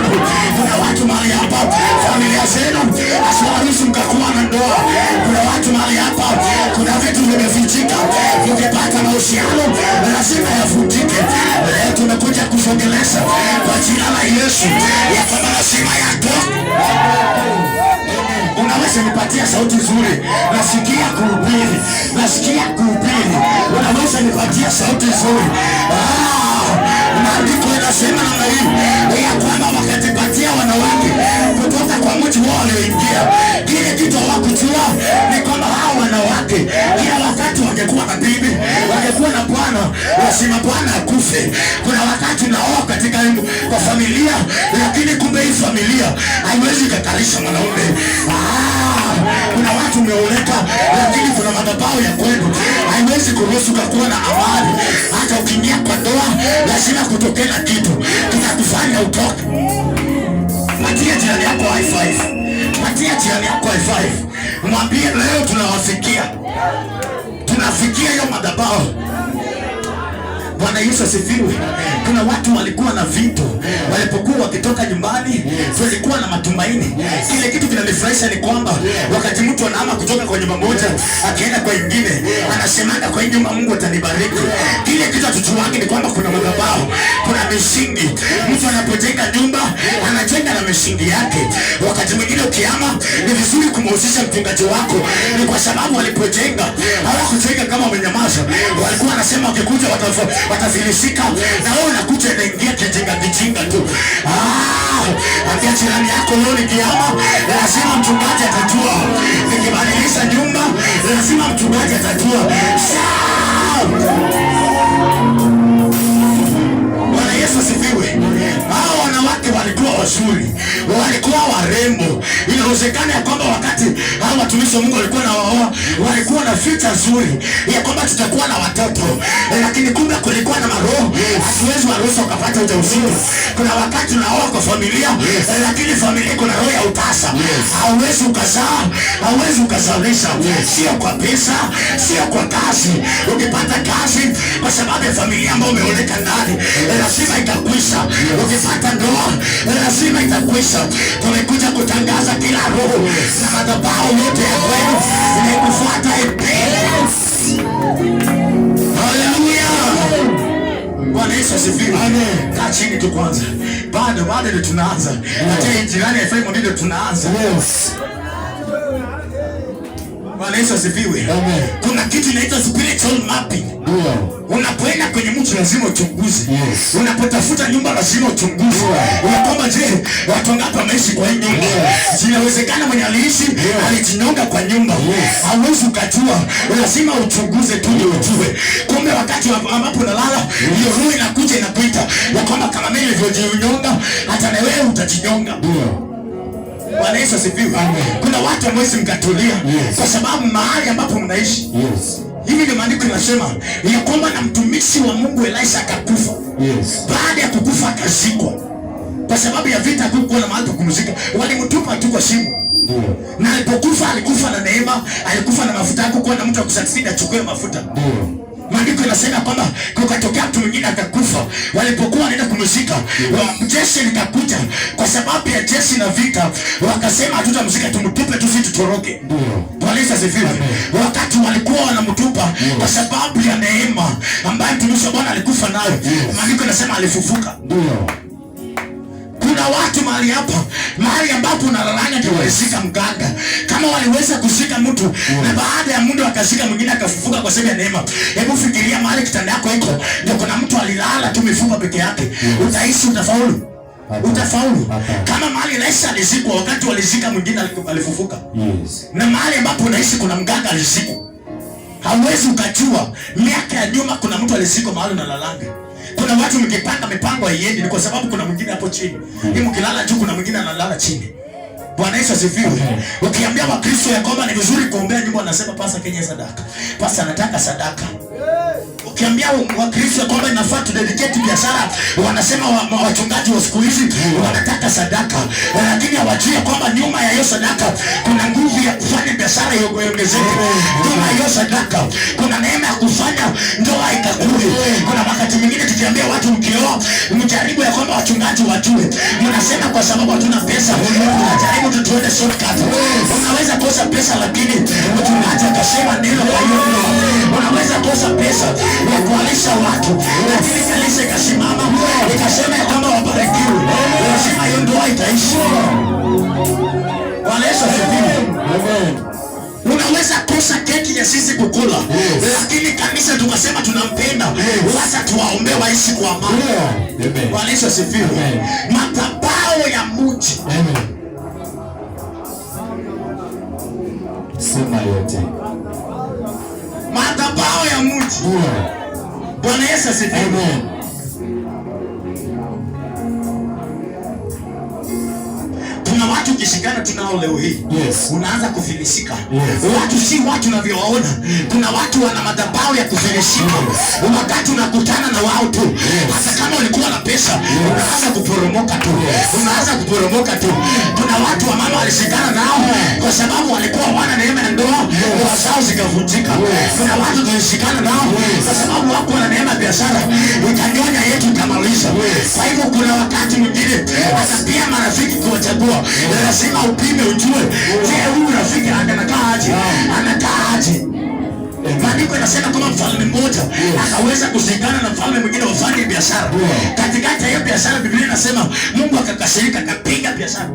yako. Kuna watu mahali hapa familia zenu asiwaruhusu mkakuwa na ndoa. Kuna watu mahali hapa kuna vitu vimefichika, vikipata mahusiano lazima yavunjike. Leo tumekuja kusogeleza kwa jina la Yesu ya kwamba lazima yatoke. Unaweza nipatia sauti nzuri? Nasikia kuhubiri, nasikia kuhubiri. Unaweza nipatia sauti nzuri? Maandiko yanasema namna hii ya kwamba wakatipatia wanawake kutoka kwa mji wao walioingia. Kile kitu hawakujua ni kwamba hao wanawake kila wakati wangekuwa na bibi, wangekuwa na bwana, lazima bwana akufe. Kuna wakati unaoa katika kwa familia, lakini kumbe hii familia haiwezi kukalisha mwanaume. Kuna watu umeoleka, lakini kuna madhabahu ya kwenu haiwezi kuruhusu kuwa na amani. Hata ukiingia kwa ndoa lazima kutokea na kitu kinakufanya utoke. Patia jirani yako high five. Patia jirani yako high five. Mwambie leo tunawafikia. Tunafikia hiyo madhabahu. Bwana Yesu asifiwe. Kuna watu walikuwa na vitu, walipokuwa wakitoka nyumbani walikuwa na matumaini. Kile kitu kinanifurahisha ni kwamba wakati mtu anahama kutoka kwa nyumba moja akienda kwa nyingine, anasemanga kwa nyumba Mungu atanibariki. Kile kitu tujuangi ni kwamba kuna madhabahu, kuna misingi. Mtu anapojenga nyumba anajenga na misingi yake. Wakati mwingine ukihama ni vizuri kumhusisha mchungaji wako, ni kwa sababu walipojenga hawakujenga kama wamenyamaza. Walikuwa wanasema wakikuja watafilisika, na wewe unakuja unaingia kijinga tu. Ambia jirani yako leo nikihama lazima mchungaji atajua. Nikibadilisha nyumba lazima mchungaji atajua. Bwana Yesu asifiwe. Hao wanawake walikuwa wazuri, walikuwa warembo. Inawezekana ya kwamba wakati hao watumishi wa Mungu walikuwa na waoa, walikuwa na ficha nzuri ya kwamba tutakuwa na watoto, lakini kumbe kulikuwa na maroho. Hatuwezi waruhusu ukapata ujauzito. Kuna wakati unaoa kwa familia, lakini familia kuna roho ya utasa. Hauwezi ukazaa, hauwezi ukazalisha. Sio kwa pesa, sio kwa kazi. Ukipata kazi kwa sababu ya familia ambayo umeoleka ndani, lazima itakwisha. Ukipata ndoa lazima itakwisha. Tumekuja kutangaza kila roho na madhabahu yote ya kwenu inakufuata ipende. Haleluya. Bwana Yesu asifiwe. Amen. Kaa chini tu kwanza. Bado ndio tunaanza. Hata jirani haifai ndio tunaanza. Yes. Bwana Yesu asifiwe. Amen. Kuna kitu inaitwa spiritual mapping. Unapoenda kwenye mtu lazima uchunguze. Unapotafuta nyumba lazima uchunguze. Unaomba, je, watu wangapi wameishi kwa hii nyumba? Inawezekana mwenye aliishi alijinyonga kwa nyumba. Hauwezi ukajua, lazima uchunguze tu ndio ujue. Kumbe wakati ambapo unalala, hiyo roho inakuja inakuita ya kwamba kama mimi nilivyojinyonga, hata na wewe utajinyonga. Bwana Yesu asifiwe. Kuna watu hamwezi mkatulia kwa sababu mahali ambapo mnaishi. Hivi ndio maandiko yanasema ya kwamba na mtumishi wa Mungu Elisha akakufa. Baada ya kukufa akazikwa. Kwa sababu ya vita hakukuwa na mahali pa kumzika. Walimtupa tu kwa shimo. Na alipokufa alikufa na neema, alikufa na mafuta, hakukuwa na mtu akusucceed achukue mafuta. Maandiko yanasema kwamba kukatokea mtu mwingine akakufa. Walipokuwa wanaenda kumzika, jeshi likakuja kwa sababu ya jeshi na vita, wakasema hatutamzika, tumtupe tu sisi tutoroke. Bwana Yesu asifiwe. Wakati walikuwa wanamtupa kwa sababu ya neema ambayo mtumishi wa Bwana alikufa nayo, maandiko yanasema alifufuka. Kuna watu mahali hapa, mahali ambapo unalalanga ndio walisika mganga. Kama waliweza kushika mtu na baada ya muda akashika mwingine akafufuka kwa sababu ya neema. Hebu fikiria mahali kitanda yako iko, ndio kuna mtu alilala tu mifupa peke yake. Utaishi, utafaulu? Utafaulu? Kama mahali Elisha alizikwa, wakati walizika mwingine alifufuka. Na mahali ambapo unaishi kuna mganga alizikwa. Hauwezi ukajua miaka ya nyuma kuna mtu alizikwa mahali unalalanga. Kuna watu mkipanga mipango haiendi ni kwa sababu kuna mwingine hapo chini. Ni mkilala juu kuna mwingine analala chini. Bwana Yesu asifiwe. Ukiambia Wakristo ya kwamba ni vizuri kuombea nyumba, anasema pasa Kenya sadaka. Pasa anataka sadaka. Ukiambia Wakristo kwamba inafaa tu dedicate biashara, wanasema wachungaji wa siku hizi wanataka sadaka, lakini hawajui kwamba nyuma ya hiyo sadaka kuna nguvu ya kufanya biashara iongezeke. Nyuma ya hiyo sadaka kuna neema ya kufanya ndoa ikakue. Kuna wakati mwingine tukiambia watu mkioa, mjaribu ya kwamba wachungaji wajue, mnasema kwa sababu hatuna pesa, tunajaribu tutuende shortcut. Unaweza kosa pesa, lakini mchungaji akasema neno kwa hiyo ndoa. Unaweza kosa pesa ya kualisha watu, lakini kanisa ikasimama ikasema ya kwamba wabarikiwe. Lazima hiyo ndoa itaishi. Bwana Yesu asifiwe. Amen. Unaweza kosa keki ya sisi kukula, lakini kanisa tukasema tunampenda, wacha tuwaombe waishi kwa amani. Bwana Yesu asifiwe. Madhabahu ya mji. Sema yote. Madhabahu ya mji. Bwana Yesu asifiwe. Kuna watu ukishikana tunao leo hii, unaanza kufilisika. Watu si watu unavyowaona. Kuna watu wana madhabahu ya kufilisika. Wakati unakutana na wao tu, hata kama ulikuwa na pesa, unaanza kuporomoka tu. Unaanza kuporomoka tu. Kuna watu wa mama walishikana nao kwa sababu walikuwa wana neema ya ndoa, ndoa zao zikavunjika. Kuna watu tulishikana nao kwa sababu wako wana neema ya biashara, itanyonya yetu itamaliza. Kwa hivyo kuna wakati mwingine hata pia marafiki kuwachagua, lazima upime ujue, je, huyu rafiki anakaa aje? Anakaa aje? Maandiko yanasema kama mfalme mmoja akaweza kushikana na mfalme mwingine wafanye biashara. Katikati ya hiyo biashara Biblia inasema Mungu akakasirika, akapiga biashara.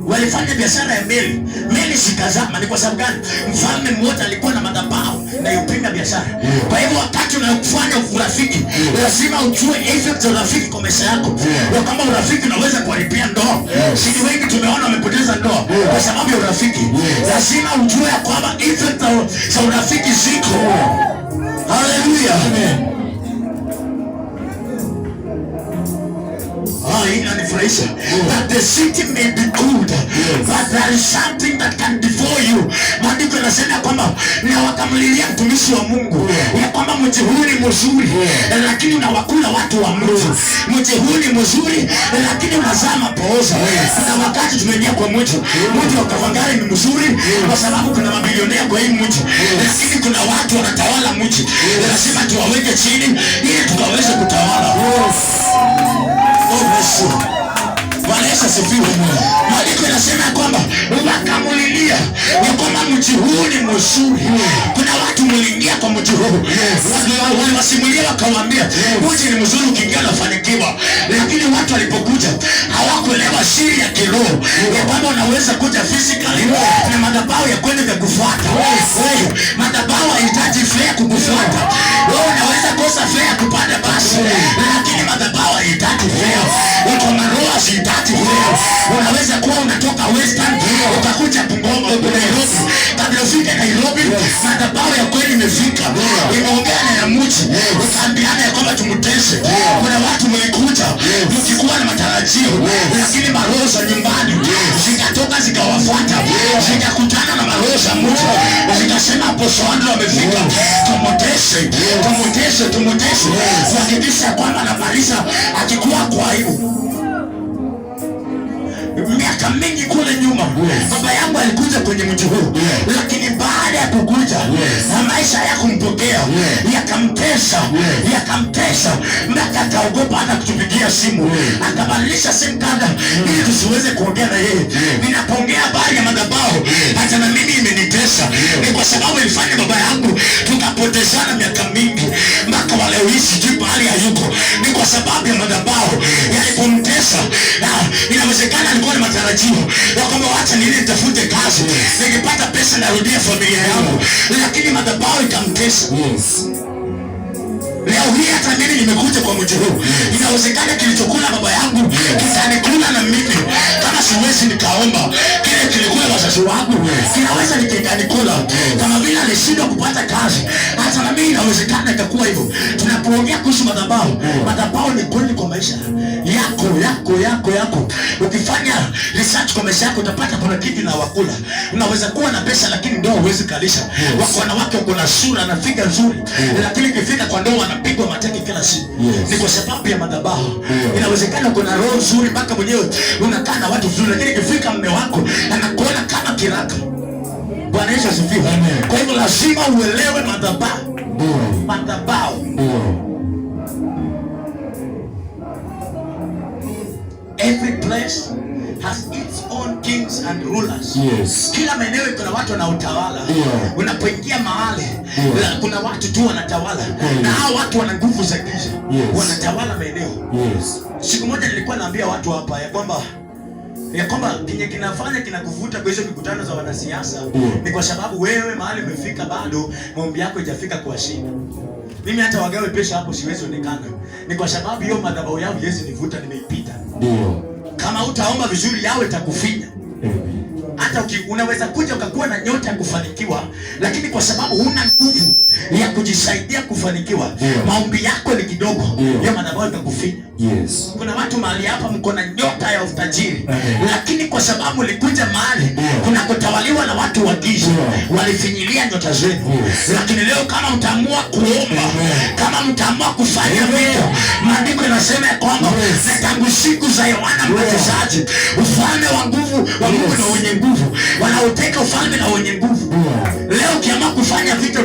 Walifanya biashara ya meli. Meli sikazama. Ni kwa sababu gani? Mfalme mmoja alikuwa na madhabahu na yupinga biashara. Kwa hivyo wakati unafanya urafiki, lazima ujue effect ya urafiki kwa maisha yako. Kwa kama urafiki unaweza kuharibia ndoa. Sisi wengi tumeona wamepoteza ndoa kwa sababu ya urafiki. Lazima ujue kwamba effect za urafiki ziko. Haleluya. Amen. Inanifurahisha that the city may be good, but there is something that can devour you. Maandiko yanasema kwamba na wakamlilia mtumishi wa Mungu ya kwamba mji huu ni mzuri, lakini unawakula watu wa mji. Mji huu ni mzuri, lakini unazaa mapooza. Kuna wakati tumeingia kwa mji wa Kavangari ni mzuri kwa sababu kuna mabilionea kwa hii mji, lakini kuna watu wanatawala mji. Lazima tuwaweke chini ili tukaweze kutawala. Bwana Yesu asifiwe. Maandiko yanasema kwamba wakamulilia ya kwamba mji huu ni mzuri. Kuna watu mliingia kwa mji huu, waliwasimulia wakawaambia mji ni mzuri, ukiingia unafanikiwa. Lakini watu walipokuja hawakuelewa siri ya kiroho ya kwamba unaweza kuja physically na madhabahu ya kwenda vya kufuata. Madhabahu haihitaji fare kukufuata. Wewe unaweza kosa fare kupanda basi, lakini madhabahu haihitaji fare. Watu maroho haihitaji fare. Unaweza kuwa unatoka Western utakuja Bungoma Nairobi, kabla ufike Nairobi madhabahu ya kweli imefika, imeongea na mji, ukaambiana ya kwamba tumuteshe. Kuna watu mlikuja mkikuwa na matarajio, lakini maroho za nyumbani zikatoka zikawafuata, zikakutana na maroho za mji, zikasema Apostle Andrew amefika, tumuteshe, tumuteshe, tumuteshe, kuhakikisha kwamba anamaliza akikuwa kwa aibu. Miaka mingi kule nyuma, baba yangu alikuja kwenye mji huu, lakini baada ya kukuja na maisha ya kumpokea yakamtesa mpaka akaogopa hata kutupigia simu, akabadilisha simu kanda ili tusiweze kuongea na yeye. Ninapoongea habari ya madhabahu, hata na mimi imenitesa, ni kwa sababu ilifanya baba yangu tukapotezana miaka mingi mpaka wa leo hii sijui bahali hayuko. Ni kwa sababu ya madhabahu yalipomtesa, na inawezekana alikuwa na matarajio ya kwamba wacha nili nitafute kazi, nikipata pesa narudia familia yangu, lakini madhabahu ikamtesa. Leo hii hata mimi nimekuja kwa mji huu, inawezekana kilichokula baba yangu kitanikula na mimi kama siwezi nikaomba kile kilikula wazazi mtumishi wangu kinaweza nikanikula. Kama vile alishindwa kupata kazi, hata na mimi inawezekana itakuwa hivyo. Tunapoongea kuhusu madhabahu, madhabahu ni kweli kwa maisha yako. Ukifanya research kwa maisha yako utapata kuna kitu na wakula. Unaweza kuwa na pesa lakini ndio huwezi kalisha. Wako wanawake wako na sura na figa nzuri, lakini ikifika kwa ndoa wanapigwa mateke kila siku. Ni kwa sababu ya madhabahu. Inawezekana kuna roho nzuri mpaka mwenyewe unakaa na watu vizuri, lakini ikifika mume wako anakuona kama kiraka. Bwana Yesu asifiwe. Kwa hivyo lazima uelewe madhabahu. Madhabahu. Every place has its own kings and rulers. Yes. Kila maeneo kuna watu wanaotawala. Unapoingia mahali, kuna watu tu wanatawala. Na hao watu wana nguvu za giza. Wanatawala maeneo. Siku moja nilikuwa naambia watu hapa ya kwamba kinye kinafanya kinakuvuta kwa hizo mikutano za wanasiasa ni kwa sababu wewe mahali umefika bado maombi yako haijafika kwa shida. Mimi hata wagawe pesa hapo siwezi onekana. Ni kwa sababu hiyo madhabahu yao Yesu nivuta nimeipita. Kama utaomba vizuri yao itakufinya. Hata unaweza kuja ukakuwa na nyota ya kufanikiwa, lakini kwa sababu huna nguvu ya kujisaidia kufanikiwa, maombi yako ni kidogo, hiyo madhabahu itakufinya. Kuna watu mahali hapa mko na nyota ya utajiri, lakini kwa sababu ulikuja mahali kuna kutawaliwa na watu wa giza, walifinyilia nyota zenu. Lakini leo kama mtaamua kuomba, kama mtaamua kufanya vitu, maandiko yanasema kwamba tangu siku za Yohana Mbatizaji, ufalme wa nguvu wa Mungu na wenye nguvu wanauteka ufalme na wenye nguvu. Leo ukiamua kufanya vitu